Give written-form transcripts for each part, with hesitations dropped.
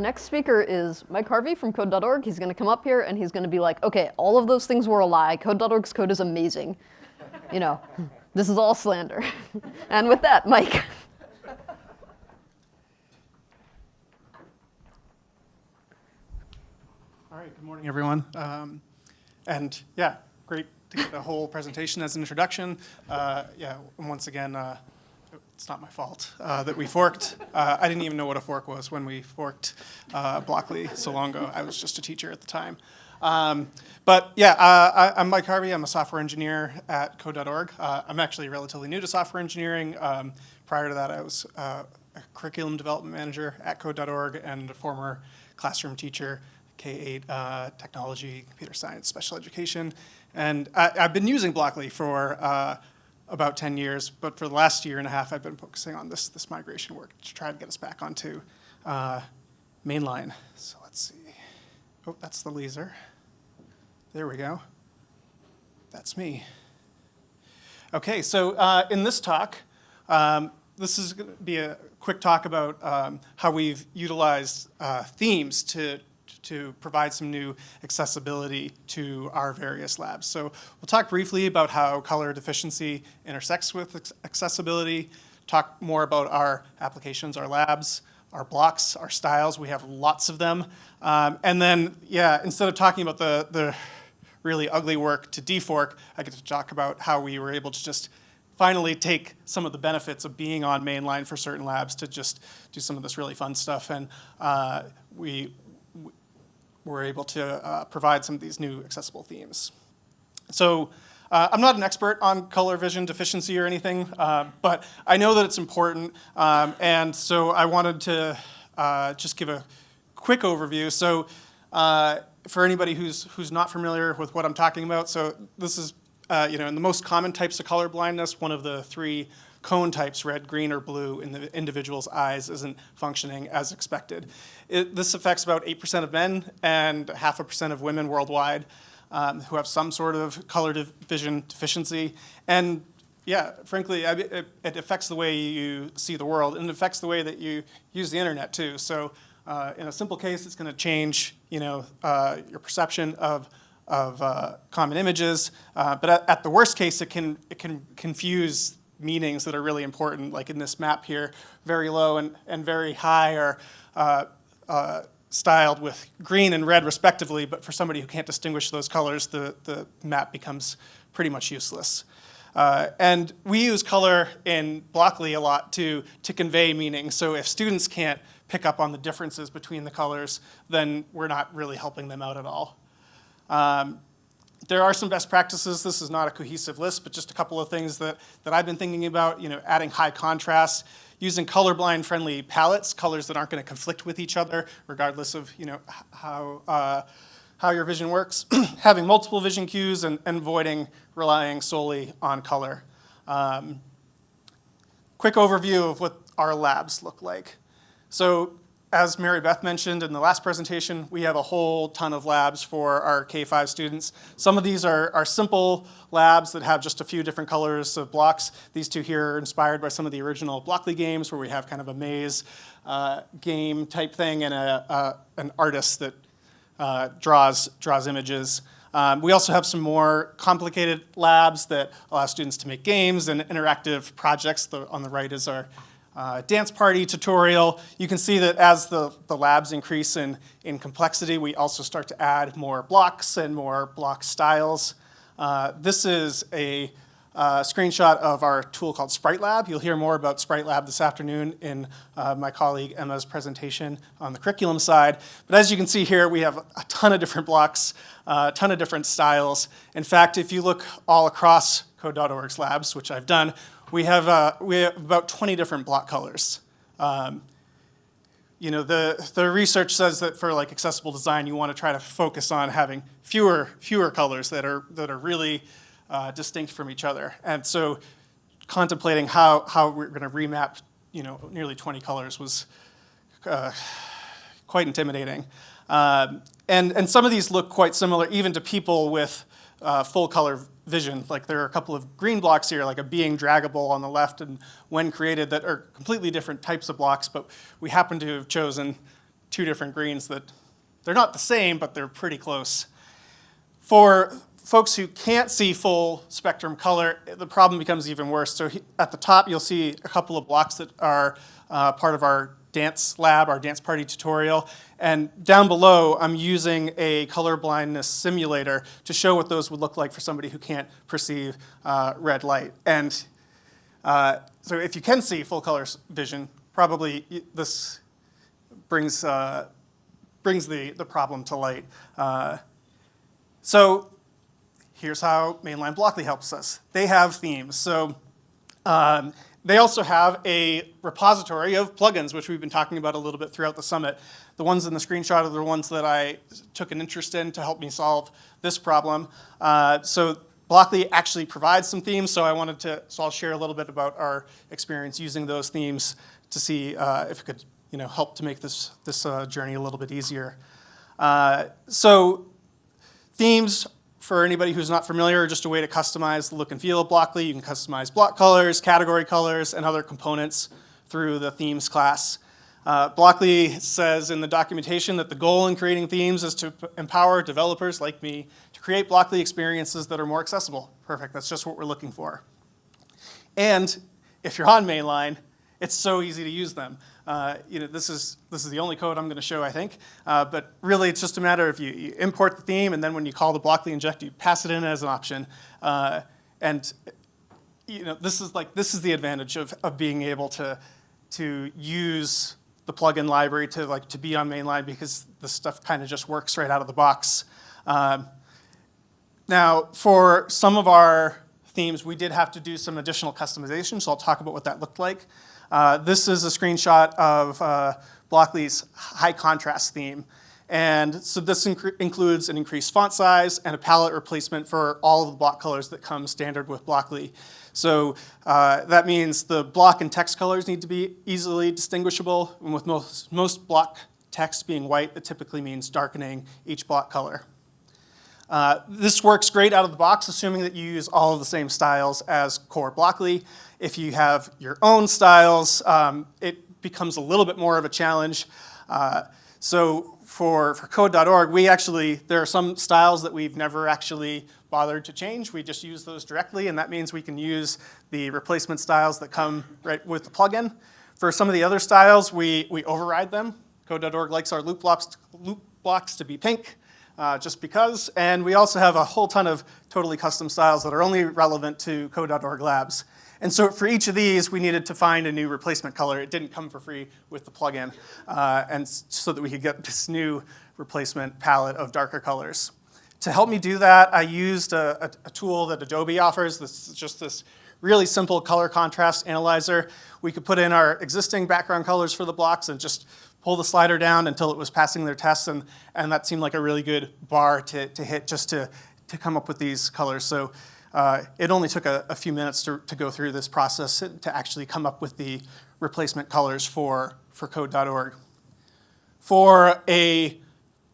next speaker is Mike Harvey from code.org. He's going to come up here and he's going to be like, okay, all of those things were a lie. Code.org's code is amazing. You know, this is all slander. And with that, Mike. All right, good morning, everyone. And yeah, great to get the whole presentation as an introduction. Yeah, and once again, it's not my fault that we forked. I didn't even know what a fork was when we forked Blockly so long ago. I was just a teacher at the time. But yeah, I'm Mike Harvey. I'm a software engineer at code.org. I'm actually relatively new to software engineering. Prior to that, I was a curriculum development manager at code.org and a former classroom teacher, K-8 technology, computer science, special education. And I've been using Blockly for about 10 years, but for the last year and a half, I've been focusing on this migration work to try to get us back onto mainline. So let's see. Oh, that's the laser. There we go. That's me. Okay, so in this talk, this is going to be a quick talk about how we've utilized themes to provide some new accessibility to our various labs. So we'll talk briefly about how color deficiency intersects with accessibility, talk more about our applications, our labs, our blocks, our styles. We have lots of them. And then, yeah, instead of talking about the really ugly work to defork, I get to talk about how we were able to just finally take some of the benefits of being on mainline for certain labs to just do some of this really fun stuff. And we're able to provide some of these new accessible themes. So I'm not an expert on color vision deficiency or anything, but I know that it's important, and so I wanted to just give a quick overview. So for anybody who's not familiar with what I'm talking about, so this is in the most common types of color blindness, one of the three cone types, red, green, or blue, in the individual's eyes isn't functioning as expected. This affects about 8% of men and 0.5% of women worldwide who have some sort of color vision deficiency. And yeah, frankly, it affects the way you see the world, and it affects the way that you use the internet too. So in a simple case, it's going to change your perception of common images. But at the worst case, it can confuse meanings that are really important, like in this map here. Very low and very high are styled with green and red respectively, but for somebody who can't distinguish those colors, the map becomes pretty much useless. And we use color in Blockly a lot to convey meaning. So if students can't pick up on the differences between the colors, then we're not really helping them out at all. There are some best practices. This is not a cohesive list, but just a couple of things that I've been thinking about. Adding high contrast, using colorblind friendly palettes, colors that aren't going to conflict with each other, regardless of how your vision works. Having multiple vision cues and avoiding relying solely on color. Quick overview of what our labs look like. So, as Mary Beth mentioned in the last presentation, we have a whole ton of labs for our K-5 students. Some of these are simple labs that have just a few different colors of blocks. These two here are inspired by some of the original Blockly games where we have kind of a maze game type thing and an artist that draws images. We also have some more complicated labs that allow students to make games and interactive projects. On the right is our dance party tutorial. You can see that as the labs increase in complexity, we also start to add more blocks and more block styles. This is a screenshot of our tool called Sprite Lab. You'll hear more about Sprite Lab this afternoon in my colleague Emma's presentation on the curriculum side. But as you can see here, we have a ton of different blocks, a ton of different styles. In fact, if you look all across code.org's labs, which I've done, we have about 20 different block colors. The research says that for accessible design, you want to try to focus on having fewer colors that are really distinct from each other. And so, contemplating how we're going to remap nearly 20 colors was quite intimidating. And some of these look quite similar even to people with full color vision. Like there are a couple of green blocks here, like a being draggable on the left and when created, that are completely different types of blocks, but we happen to have chosen two different greens that they're not the same, but they're pretty close. For folks who can't see full spectrum color, the problem becomes even worse. So at the top, you'll see a couple of blocks that are part of our dance lab, our dance party tutorial. And down below, I'm using a color blindness simulator to show what those would look like for somebody who can't perceive red light. And so if you can see full color vision, probably this brings the problem to light. So here's how mainline Blockly helps us. They have themes. So they also have a repository of plugins, which we've been talking about a little bit throughout the summit. The ones in the screenshot are the ones that I took an interest in to help me solve this problem. So Blockly actually provides some themes, so I'll share a little bit about our experience using those themes to see if it could help to make this journey a little bit easier. So themes, for anybody who's not familiar, are just a way to customize the look and feel of Blockly. You can customize block colors, category colors, and other components through the themes class. Blockly says in the documentation that the goal in creating themes is to empower developers like me to create Blockly experiences that are more accessible. Perfect, that's just what we're looking for. And if you're on mainline, it's so easy to use them. This is the only code I'm going to show, I think. But really, it's just a matter of you import the theme, and then when you call the Blockly inject, you pass it in as an option. This is the advantage of being able to use the plugin library to be on mainline, because this stuff kind of just works right out of the box. Now, for some of our themes, we did have to do some additional customization, so I'll talk about what that looked like. This is a screenshot of Blockly's high contrast theme. And so this includes an increased font size and a palette replacement for all of the block colors that come standard with Blockly. So that means the block and text colors need to be easily distinguishable. And with most block text being white, that typically means darkening each block color. This works great out of the box, assuming that you use all of the same styles as core Blockly. If you have your own styles, it becomes a little bit more of a challenge. So for code.org, there are some styles that we've never actually bothered to change. We just use those directly, and that means we can use the replacement styles that come right with the plugin. For some of the other styles, we override them. Code.org likes our loop blocks to be pink. Just because, and we also have a whole ton of totally custom styles that are only relevant to Code.org labs. And so for each of these, we needed to find a new replacement color. It didn't come for free with the plugin, and so that we could get this new replacement palette of darker colors. To help me do that, I used a tool that Adobe offers. This is just this really simple color contrast analyzer. We could put in our existing background colors for the blocks and just pull the slider down until it was passing their tests, and that seemed like a really good bar to hit just to come up with these colors. So it only took a few minutes to go through this process to actually come up with the replacement colors for code.org. For a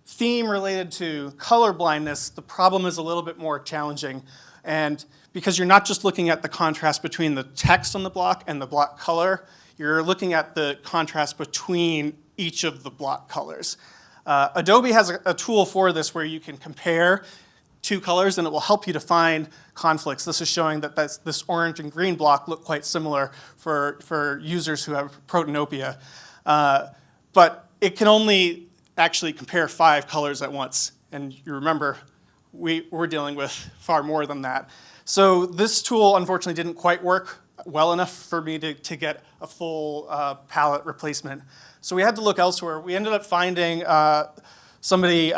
theme related to color blindness, the problem is a little bit more challenging. And because you're not just looking at the contrast between the text on the block and the block color, you're looking at the contrast between each of the block colors. Adobe has a tool for this where you can compare two colors, and it will help you to find conflicts. This is showing that this orange and green block look quite similar for users who have protanopia. But it can only actually compare 5 colors at once. And you remember, we're dealing with far more than that. So this tool, unfortunately, didn't quite work well enough for me to get a full palette replacement. So we had to look elsewhere. We ended up finding somebody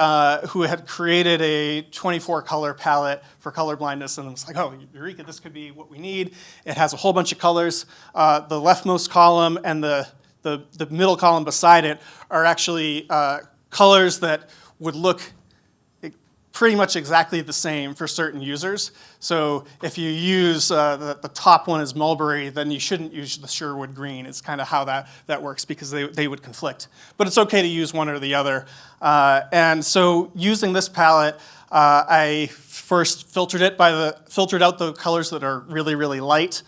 who had created a 24-color palette for color blindness, and it was like, oh, eureka, this could be what we need. It has a whole bunch of colors. The leftmost column and the middle column beside it are actually colors that would look pretty much exactly the same for certain users. So if you use the top one is mulberry, then you shouldn't use the Sherwood green. It's kind of how that works, because they would conflict. But it's okay to use one or the other. And so using this palette, I first filtered out the colors that are really, really light,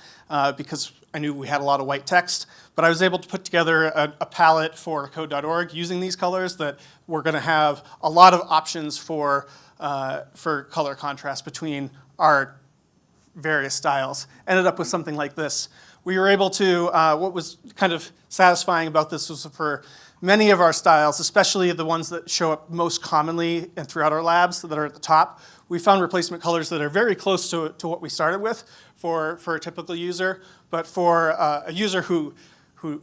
because I knew we had a lot of white text. but I was able to put together a palette for code.org using these colors that were going to have a lot of options for color contrast between our various styles. Ended up with something like this. We were able to, what was kind of satisfying about this was for many of our styles, especially the ones that show up most commonly and throughout our labs that are at the top, we found replacement colors that are very close to what we started with for a typical user. But for a user who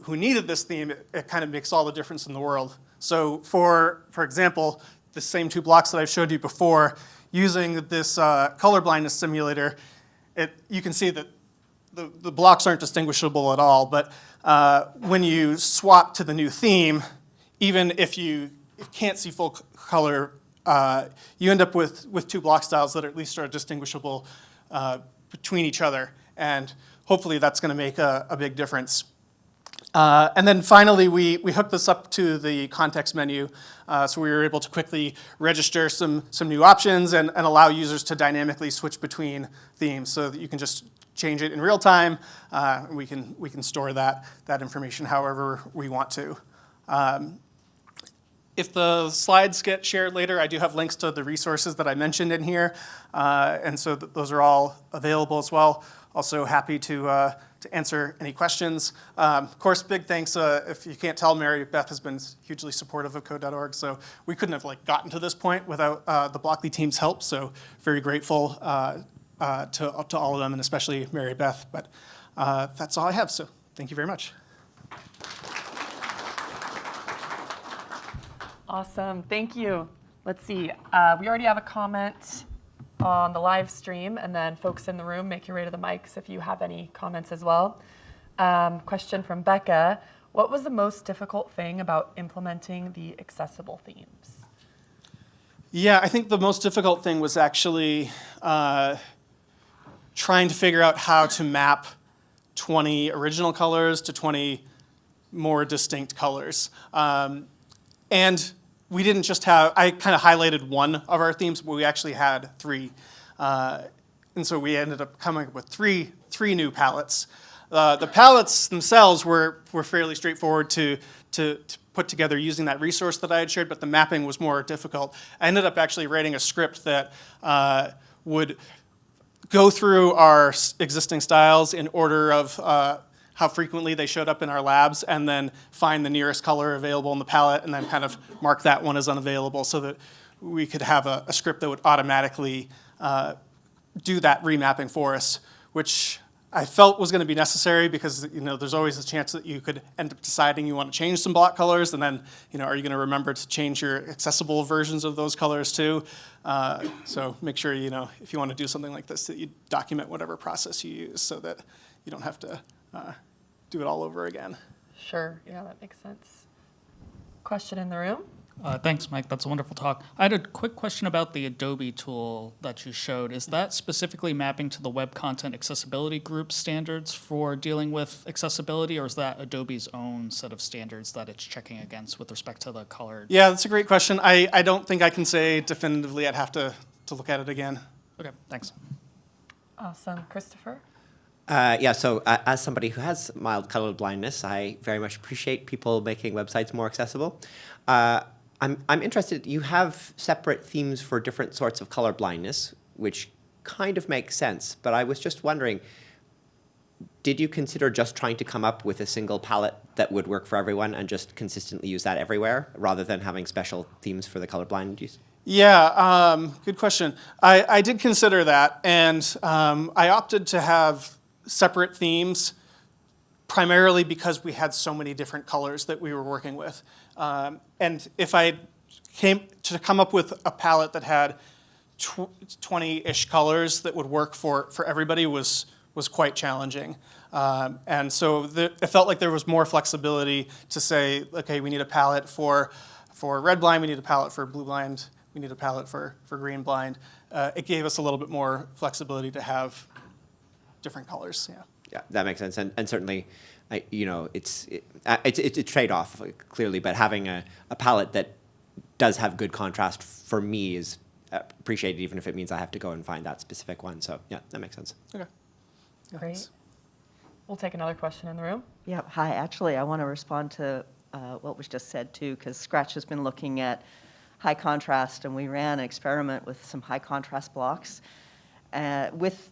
needed this theme, it kind of makes all the difference in the world. So for example, the same two blocks that I showed you before, using this color blindness simulator, you can see that the blocks aren't distinguishable at all, but when you swap to the new theme, even if you can't see full color, you end up with two block styles that at least are distinguishable between each other, and hopefully that's going to make a big difference. And then finally, we hooked this up to the context menu, so we were able to quickly register some new options and allow users to dynamically switch between themes so that you can just change it in real time. We can store that information however we want to. If the slides get shared later, I do have links to the resources that I mentioned in here, and so those are all available as well. Also happy to answer any questions. Of course, big thanks, if you can't tell, Mary Beth has been hugely supportive of code.org, so we couldn't have gotten to this point without the Blockly team's help, so very grateful to all of them, and especially Mary Beth. But that's all I have, so thank you very much. Awesome, thank you. Let's see, we already have a comment on the live stream, and then folks in the room, make your way to the mics if you have any comments as well. Question from Becca: what was the most difficult thing about implementing the accessible themes? Yeah, I think the most difficult thing was actually trying to figure out how to map 20 original colors to 20 more distinct colors. And we didn't just have, I kind of highlighted one of our themes, but we actually had three. And so we ended up coming up with three new palettes. The palettes themselves were fairly straightforward to put together using that resource that I had shared, but the mapping was more difficult. I ended up actually writing a script that would go through our existing styles in order of how frequently they showed up in our labs, and then find the nearest color available in the palette, and then kind of mark that one as unavailable so that we could have a script that would automatically do that remapping for us, which I felt was going to be necessary because there's always a chance that you could end up deciding you want to change some block colors, and then are you going to remember to change your accessible versions of those colors too? So make sure if you want to do something like this that you document whatever process you use so that you don't have to do it all over again. Sure, yeah, that makes sense. Question in the room? Thanks, Mike. That's a wonderful talk. I had a quick question about the Adobe tool that you showed. Is that specifically mapping to the Web Content Accessibility Group standards for dealing with accessibility, or is that Adobe's own set of standards that it's checking against with respect to the color? Yeah, that's a great question. I don't think I can say definitively. I'd have to look at it again. Okay, thanks. Awesome. Christopher? Yeah, so as somebody who has mild color blindness, I very much appreciate people making websites more accessible. I'm interested, you have separate themes for different sorts of color blindness, which kind of makes sense, but I was just wondering, did you consider just trying to come up with a single palette that would work for everyone and just consistently use that everywhere, rather than having special themes for the colorblind use? Yeah, good question. I did consider that, and I opted to have separate themes primarily because we had so many different colors that we were working with. And if I came to come up with a palette that had 20-ish colors that would work for everybody was quite challenging. And so it felt like there was more flexibility to say, okay, we need a palette for red blind, we need a palette for blue blind, we need a palette for green blind. It gave us a little bit more flexibility to have different colors. Yeah. Yeah, that makes sense, and certainly, it's a trade-off clearly, but having a palette that does have good contrast for me is appreciated, even if it means I have to go and find that specific one. So yeah, that makes sense. Okay. Great. we'll take another question in the room. Yeah, hi. Actually, I want to respond to what was just said too, because Scratch has been looking at high contrast, and we ran an experiment with some high contrast blocks with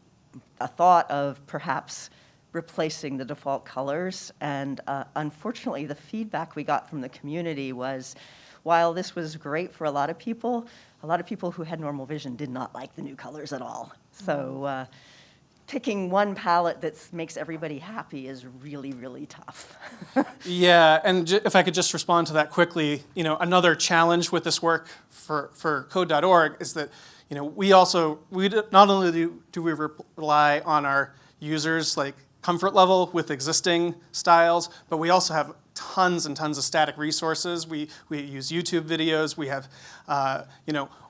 a thought of perhaps replacing the default colors. And unfortunately, the feedback we got from the community was, while this was great for a lot of people who had normal vision did not like the new colors at all. So picking one palette that makes everybody happy is really, really tough. Yeah, and if I could just respond to that quickly, another challenge with this work for code.org is that, we not only do we rely on our users' comfort level with existing styles, but we also have tons and tons of static resources. We use YouTube videos. We have,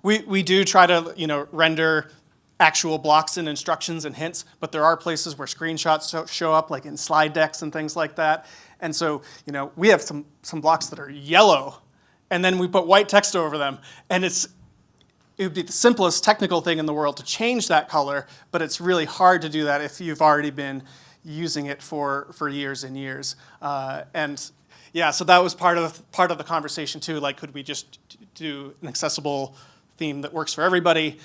we do try to, render actual blocks and instructions and hints, but there are places where screenshots show up, like in slide decks and things like that. And so, we have some blocks that are yellow, and then we put white text over them, and it would be the simplest technical thing in the world to change that color, but it's really hard to do that if you've already been using it for years and years. And yeah, so that was part of the conversation too. Like, could we just do an accessible theme that works for everybody?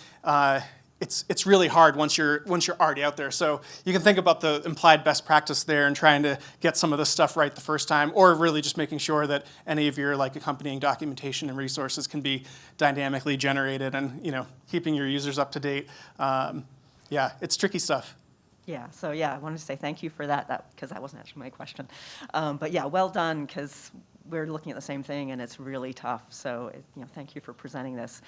It's really hard once you're already out there. So you can think about the implied best practice there and trying to get some of this stuff right the first time, or really just making sure that any of your accompanying documentation and resources can be dynamically generated, and keeping your users up to date. Yeah, it's tricky stuff. Yeah, so I wanted to say thank you for that because that wasn't actually my question. But yeah, well done, because we're looking at the same thing and it's really tough. So thank you for presenting this.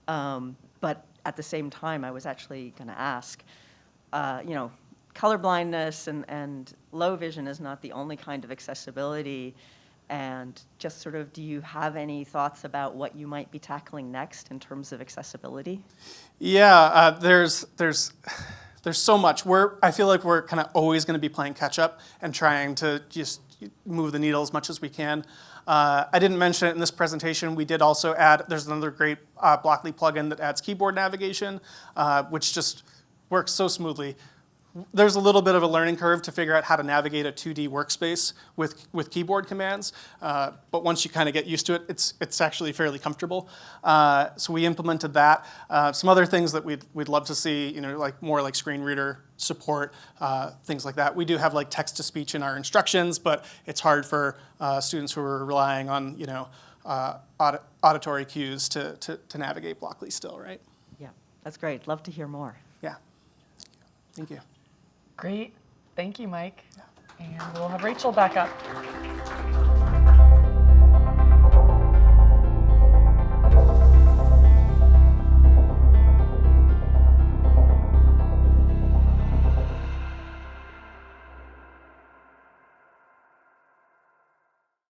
But at the same time, I was actually going to ask, color blindness and low vision is not the only kind of accessibility. And just sort of, do you have any thoughts about what you might be tackling next in terms of accessibility? Yeah, there's so much. I feel like we're kind of always going to be playing catch up and trying to just move the needle as much as we can. I didn't mention it in this presentation. We did also add, there's another great Blockly plugin that adds keyboard navigation, which just works so smoothly. There's a little bit of a learning curve to figure out how to navigate a 2D workspace with keyboard commands, but once you kind of get used to it, it's actually fairly comfortable. So we implemented that. Some other things that we'd love to see, more like screen reader support, things like that. We do have text-to-speech in our instructions, but it's hard for students who are relying on auditory cues to navigate Blockly still, right? Yeah, that's great. Love to hear more. Yeah. Thank you. Great. Thank you, Mike. And we'll have Rachel back up.